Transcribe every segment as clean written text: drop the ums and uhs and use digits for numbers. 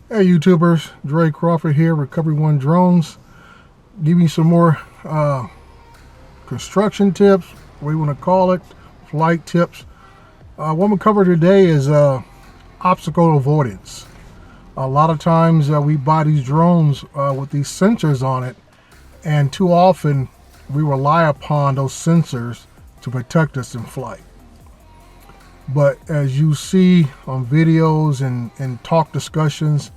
Hey YouTubers, Dre Crawford here, Recovery One Drones. Give you some more construction tips, what you want to call it, flight tips. What I'm going to cover today is obstacle avoidance. A lot of times we buy these drones with these sensors on it, and too often we rely upon those sensors to protect us in flight. But as you see on videos and talk discussions,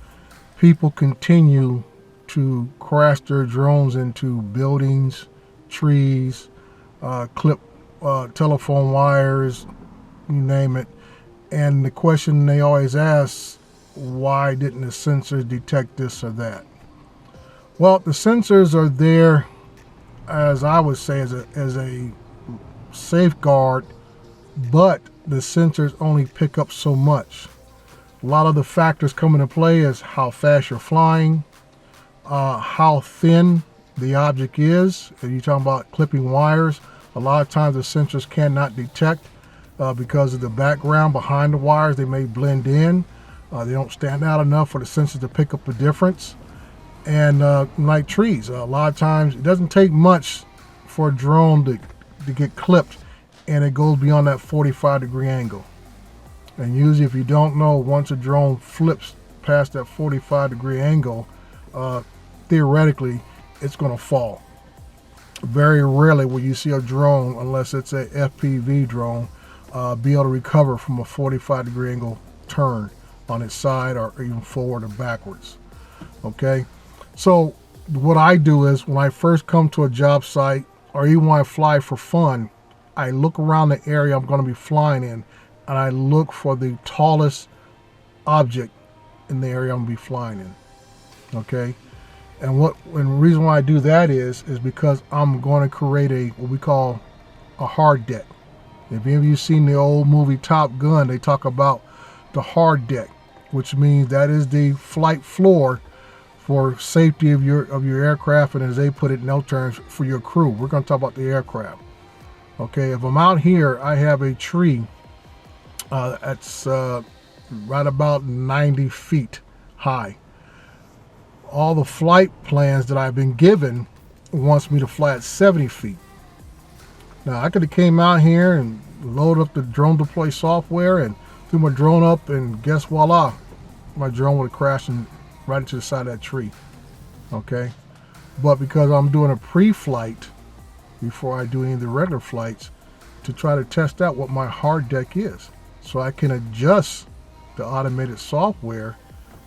people continue to crash their drones into buildings, trees, clip telephone wires, you name it. And the question they always ask, why didn't the sensors detect this or that? Well, the sensors are there, as I would say, as a safeguard, but the sensors only pick up so much. A lot of the factors come into play is how fast you're flying, how thin the object is. If you're talking about clipping wires, a lot of times the sensors cannot detect because of the background behind the wires. They may blend in. They don't stand out enough for the sensors to pick up the difference. And like trees, a lot of times it doesn't take much for a drone to get clipped, and it goes beyond that 45-degree angle. And usually, if you don't know, once a drone flips past that 45-degree angle, theoretically, it's going to fall. Very rarely will you see a drone, unless it's a FPV drone, be able to recover from a 45-degree angle turn on its side or even forward or backwards. Okay? So what I do is, when I first come to a job site, or even when I fly for fun, I look around the area I'm going to be flying in, and I look for the tallest object in the area I'm going to be flying in. Okay? And the reason why I do that is because I'm going to create what we call a hard deck. If any of you seen the old movie Top Gun, they talk about the hard deck, which means that is the flight floor for safety of your aircraft, and as they put it in no terms, for your crew. We're going to talk about the aircraft. Okay, if I'm out here, I have a tree that's right about 90 feet high. All the flight plans that I've been given wants me to fly at 70 feet. Now, I could have came out here and loaded up the Dronedeploy software and threw my drone up, and guess voila, my drone would have crashed right into the side of that tree. Okay, but because I'm doing a pre-flight before I do any of the regular flights, to try to test out what my hard deck is, so I can adjust the automated software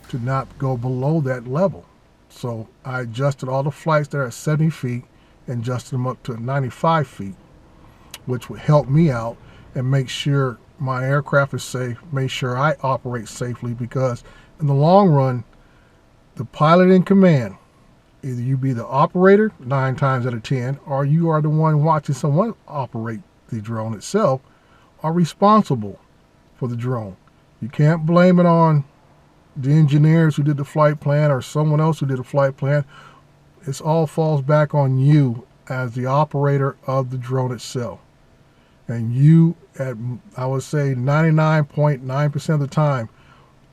to not go below that level. So I adjusted all the flights that are at 70 feet and adjusted them up to 95 feet, which would help me out and make sure my aircraft is safe, make sure I operate safely, because in the long run, the pilot in command, either you be the operator 9 times out of 10, or you are the one watching someone operate the drone itself, are responsible for the drone. You can't blame it on the engineers who did the flight plan or someone else who did the flight plan. It all falls back on you as the operator of the drone itself. And you, at I would say 99.9% of the time,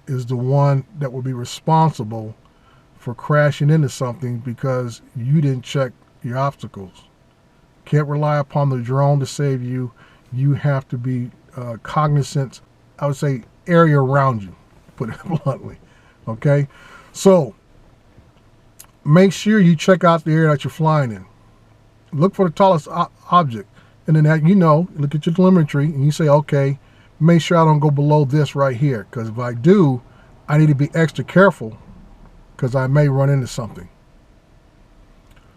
is the one that will be responsible for crashing into something because you didn't check your obstacles. Can't rely upon the drone to save you. You have to be cognizant, I would say, area around you, put it bluntly. Okay? So, make sure you check out the area that you're flying in. Look for the tallest object. And then, look at your telemetry and you say, okay, make sure I don't go below this right here. Because if I do, I need to be extra careful, because I may run into something.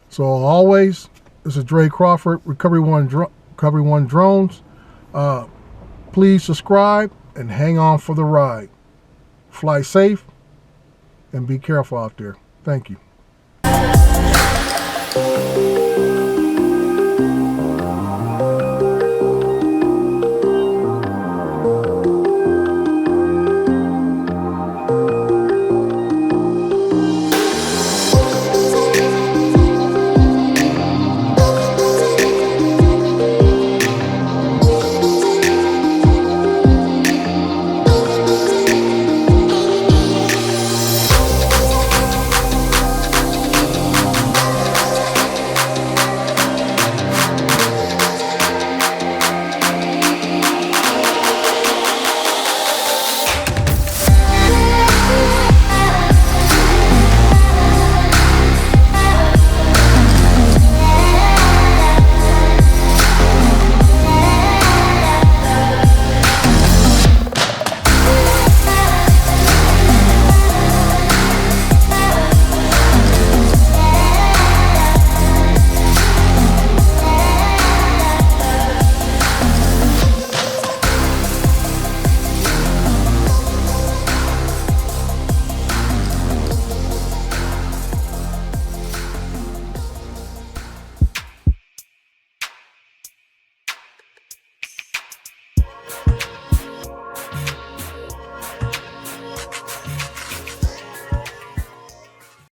So always, this is Dre Crawford, Recovery One Drones. Please subscribe and hang on for the ride. Fly safe and be careful out there. Thank you.